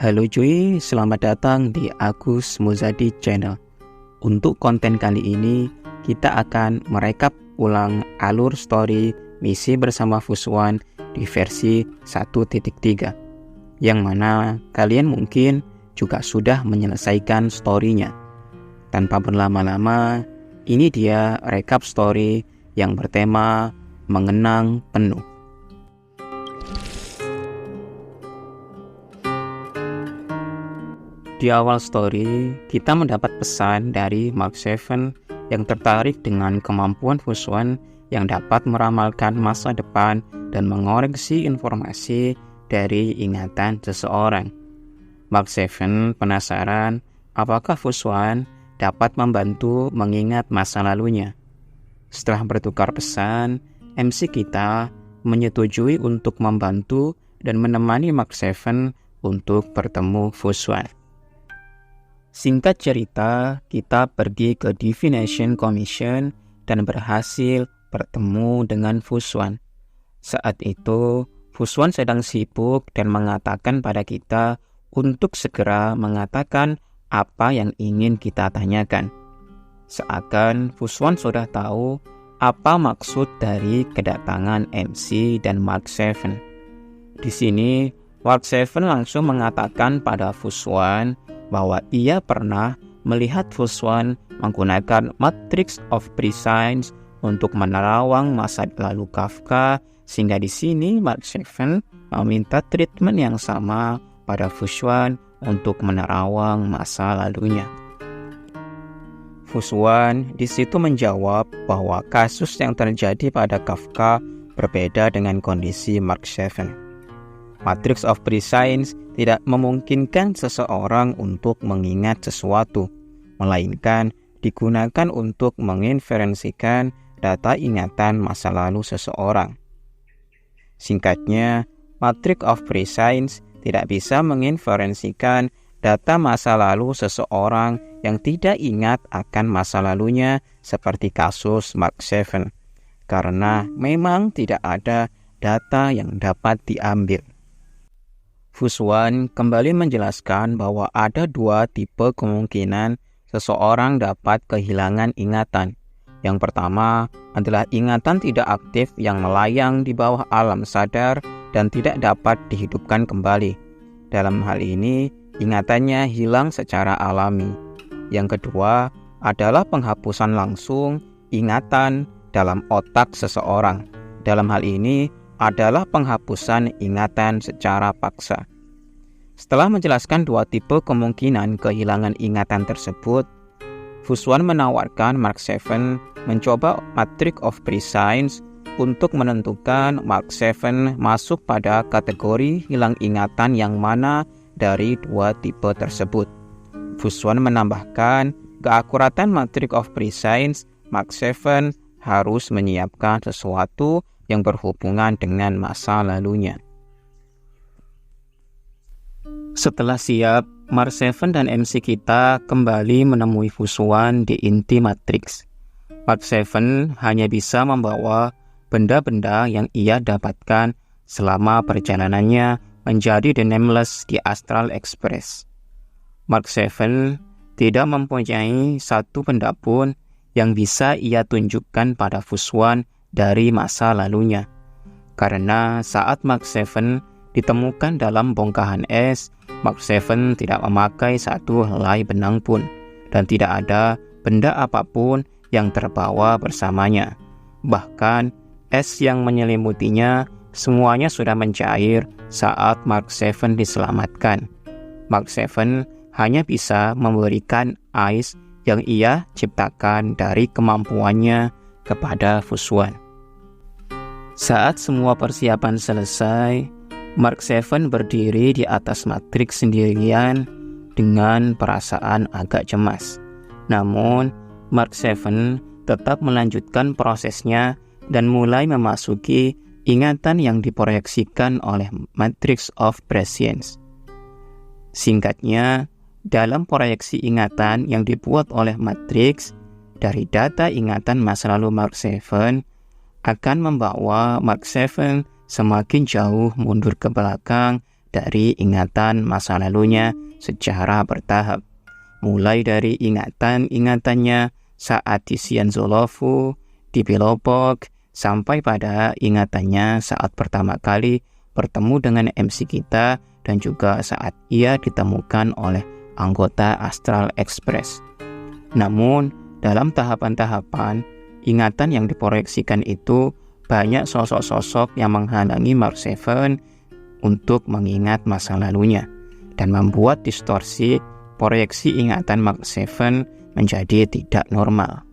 Halo cuy, selamat datang di Agus Muzadi Channel. Untuk konten kali ini, kita akan merekap ulang alur story Misi Bersama Fuswan di versi 1.3, yang mana kalian mungkin juga sudah menyelesaikan story-nya. Tanpa berlama-lama, ini dia rekap story yang bertema Mengenang Penuh. Di awal story, kita mendapat pesan dari Mark Seven yang tertarik dengan kemampuan Fuswan yang dapat meramalkan masa depan dan mengoreksi informasi dari ingatan seseorang. Mark Seven penasaran apakah Fuswan dapat membantu mengingat masa lalunya. Setelah bertukar pesan, MC kita menyetujui untuk membantu dan menemani Mark Seven untuk bertemu Fuswan. Singkat cerita, kita pergi ke Divination Commission dan berhasil bertemu dengan Fuswan. Saat itu, Fuswan sedang sibuk dan mengatakan pada kita untuk segera mengatakan apa yang ingin kita tanyakan. Seakan Fuswan sudah tahu apa maksud dari kedatangan MC dan Mark Seven. Di sini, Mark Seven langsung mengatakan pada Fuswan bahwa ia pernah melihat Fuswan menggunakan Matrix of Prescience untuk menerawang masa lalu Kafka, sehingga di sini Mark Seven meminta treatment yang sama pada Fuswan untuk menerawang masa lalunya. Fuswan di situ menjawab bahwa kasus yang terjadi pada Kafka berbeda dengan kondisi Mark Seven. Matrix of Prescience tidak memungkinkan seseorang untuk mengingat sesuatu, melainkan digunakan untuk menginferensikan data ingatan masa lalu seseorang. Singkatnya, Matrix of Prescience tidak bisa menginferensikan data masa lalu seseorang yang tidak ingat akan masa lalunya seperti kasus Mark Seven, karena memang tidak ada data yang dapat diambil. Fuswan kembali menjelaskan bahwa ada dua tipe kemungkinan seseorang dapat kehilangan ingatan. Yang pertama adalah ingatan tidak aktif yang melayang di bawah alam sadar dan tidak dapat dihidupkan kembali. Dalam hal ini, ingatannya hilang secara alami. Yang kedua adalah penghapusan langsung ingatan dalam otak seseorang. Dalam hal ini adalah penghapusan ingatan secara paksa. Setelah menjelaskan dua tipe kemungkinan kehilangan ingatan tersebut, Fuswan menawarkan Mark Seven mencoba Matrix of Prescience untuk menentukan Mark Seven masuk pada kategori hilang ingatan yang mana dari dua tipe tersebut. Fuswan menambahkan, keakuratan Matrix of Prescience, Mark Seven harus menyiapkan sesuatu yang berhubungan dengan masa lalunya. Setelah siap, Mark Seven dan MC kita kembali menemui Fuswan di inti Matrix. Mark Seven hanya bisa membawa benda-benda yang ia dapatkan selama perjalanannya menjadi The Nameless di Astral Express. Mark Seven tidak mempunyai satu benda pun yang bisa ia tunjukkan pada Fuswan dari masa lalunya. Karena saat Mark Seven ditemukan dalam bongkahan es, Mark Seven tidak memakai satu helai benang pun, dan tidak ada benda apapun yang terbawa bersamanya. Bahkan, es yang menyelimutinya semuanya sudah mencair saat Mark Seven diselamatkan. Mark Seven hanya bisa memberikan ais yang ia ciptakan dari kemampuannya kepada Fuswan. Saat semua persiapan selesai, Mark Seven berdiri di atas Matrix sendirian dengan perasaan agak cemas. Namun, Mark Seven tetap melanjutkan prosesnya dan mulai memasuki ingatan yang diproyeksikan oleh Matrix of Prescience. Singkatnya, dalam proyeksi ingatan yang dibuat oleh Matrix dari data ingatan masa lalu Mark Seven akan membawa Mark Seven semakin jauh mundur ke belakang dari ingatan masa lalunya secara bertahap, mulai dari ingatan-ingatannya saat di Sianzolofu, di Pilopok, sampai pada ingatannya saat pertama kali bertemu dengan MC kita dan juga saat ia ditemukan oleh anggota Astral Express. Namun, dalam tahapan-tahapan, ingatan yang diproyeksikan itu banyak sosok-sosok yang menghalangi Mark 7 untuk mengingat masa lalunya dan membuat distorsi proyeksi ingatan Mark 7 menjadi tidak normal.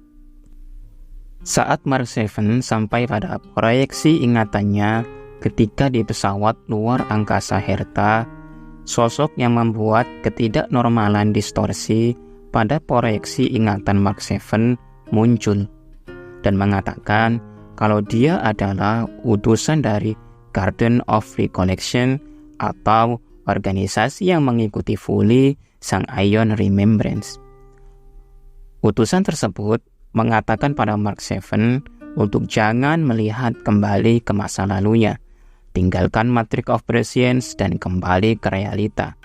Saat Mark 7 sampai pada proyeksi ingatannya ketika di pesawat luar angkasa Herta, sosok yang membuat ketidaknormalan distorsi pada proyeksi ingatan Mark 7 muncul dan mengatakan kalau dia adalah utusan dari Garden of Recollection atau organisasi yang mengikuti fully Sang Aion Remembrance. Utusan tersebut mengatakan pada Mark 7 untuk jangan melihat kembali ke masa lalunya, tinggalkan Matrix of Prescience dan kembali ke realita.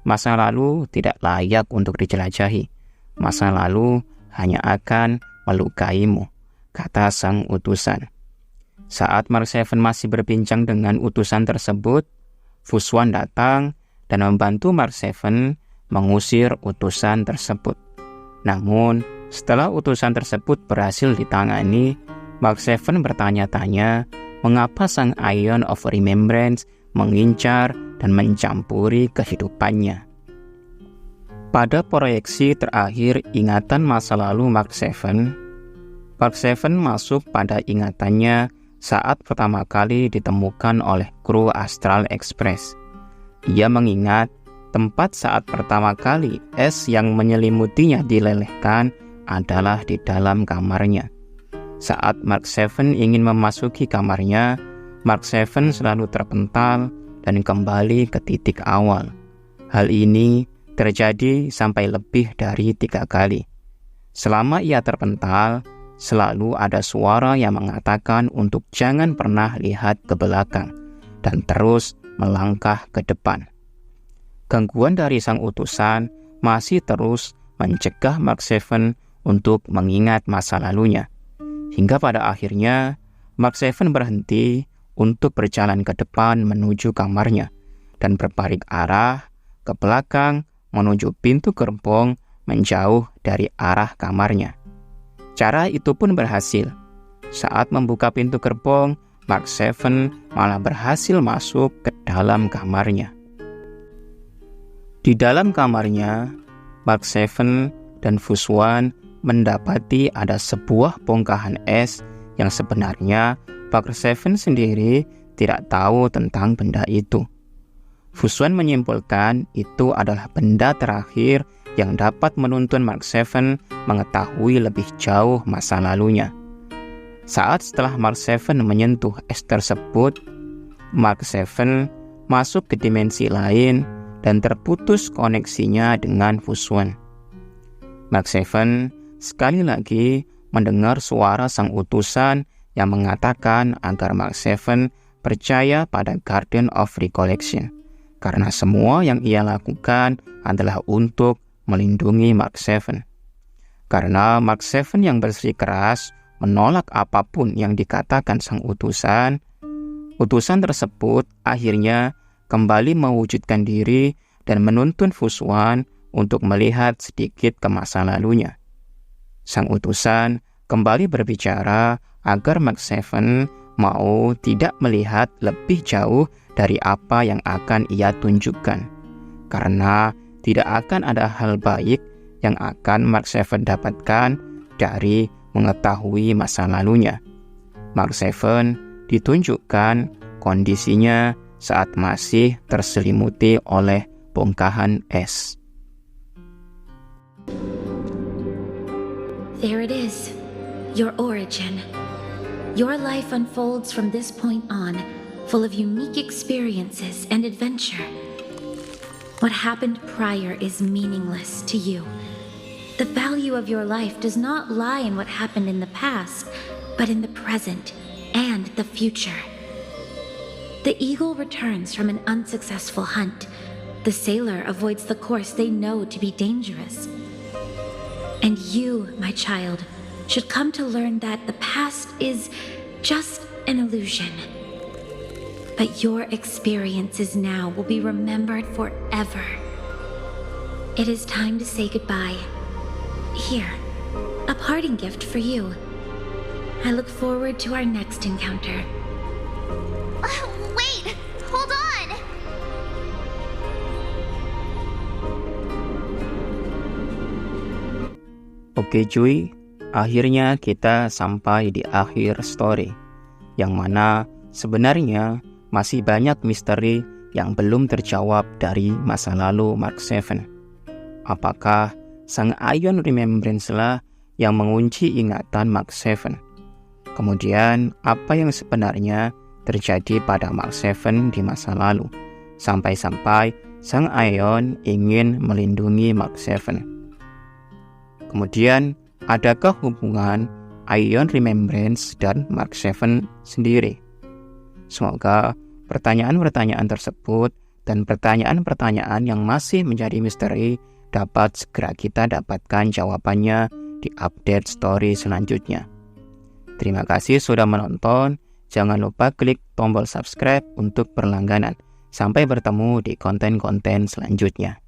Masa lalu tidak layak untuk dijelajahi. Masa lalu hanya akan melukaimu, kata sang utusan. Saat Mark 7 masih berbincang dengan utusan tersebut, Fuswan datang dan membantu Mark 7 mengusir utusan tersebut. Namun, setelah utusan tersebut berhasil ditangani, Mark 7 bertanya-tanya mengapa Sang Aion of Remembrance mengincar dan mencampuri kehidupannya. Pada proyeksi terakhir ingatan masa lalu Mark 7 masuk pada ingatannya saat pertama kali ditemukan oleh kru Astral Express. Ia mengingat tempat saat pertama kali es yang menyelimutinya dilelehkan adalah di dalam kamarnya. Saat Mark 7 ingin memasuki kamarnya, Mark 7 selalu terpental dan kembali ke titik awal. Hal ini terjadi sampai lebih dari 3 kali. Selama ia terpental, selalu ada suara yang mengatakan untuk jangan pernah lihat ke belakang dan terus melangkah ke depan. Gangguan dari sang utusan masih terus mencegah Mark 7 untuk mengingat masa lalunya. Hingga pada akhirnya, Mark 7 berhenti untuk berjalan ke depan menuju kamarnya dan berbalik arah ke belakang menuju pintu gerbong menjauh dari arah kamarnya. Cara itu pun berhasil. Saat membuka pintu gerbong, Mark 7 malah berhasil masuk ke dalam kamarnya. Di dalam kamarnya, Mark 7 dan Fuswan mendapati ada sebuah bongkahan es yang sebenarnya Mark 7 sendiri tidak tahu tentang benda itu. Fuswan menyimpulkan itu adalah benda terakhir yang dapat menuntun Mark 7 mengetahui lebih jauh masa lalunya. Saat setelah Mark 7 menyentuh es tersebut, Mark 7 masuk ke dimensi lain dan terputus koneksinya dengan Fuswan. Mark 7 sekali lagi mendengar suara sang utusan yang mengatakan agar Mark 7 percaya pada Garden of Recollection, karena semua yang ia lakukan adalah untuk melindungi Mark 7. Karena Mark 7 yang bersikeras menolak apapun yang dikatakan sang utusan tersebut akhirnya kembali mewujudkan diri dan menuntun Fuswan untuk melihat sedikit ke masa lalunya. Sang utusan kembali berbicara agar Mark 7 mau tidak melihat lebih jauh dari apa yang akan ia tunjukkan, karena tidak akan ada hal baik yang akan Mark 7 dapatkan dari mengetahui masa lalunya. Mark 7 ditunjukkan kondisinya saat masih terselimuti oleh bongkahan es. There it is, your origin. Your life unfolds from this point on, full of unique experiences and adventure. What happened prior is meaningless to you. The value of your life does not lie in what happened in the past, but in the present and the future. The eagle returns from an unsuccessful hunt. The sailor avoids the course they know to be dangerous. And you, my child, should come to learn that the past is just an illusion. But your experiences now will be remembered forever. It is time to say goodbye. Here, a parting gift for you. I look forward to our next encounter. Wait! Hold on! Oke cuy, akhirnya kita sampai di akhir story, yang mana sebenarnya masih banyak misteri yang belum terjawab dari masa lalu Mark 7. Apakah sang Ion Remembrance lah yang mengunci ingatan Mark 7? Kemudian, apa yang sebenarnya terjadi pada Mark 7 di masa lalu, sampai-sampai sang Ion ingin melindungi Mark 7? Kemudian, adakah hubungan Ion Remembrance dan Mark 7 sendiri? Semoga pertanyaan-pertanyaan tersebut dan pertanyaan-pertanyaan yang masih menjadi misteri dapat segera kita dapatkan jawabannya di update story selanjutnya. Terima kasih sudah menonton. Jangan lupa klik tombol subscribe untuk berlangganan. Sampai bertemu di konten-konten selanjutnya.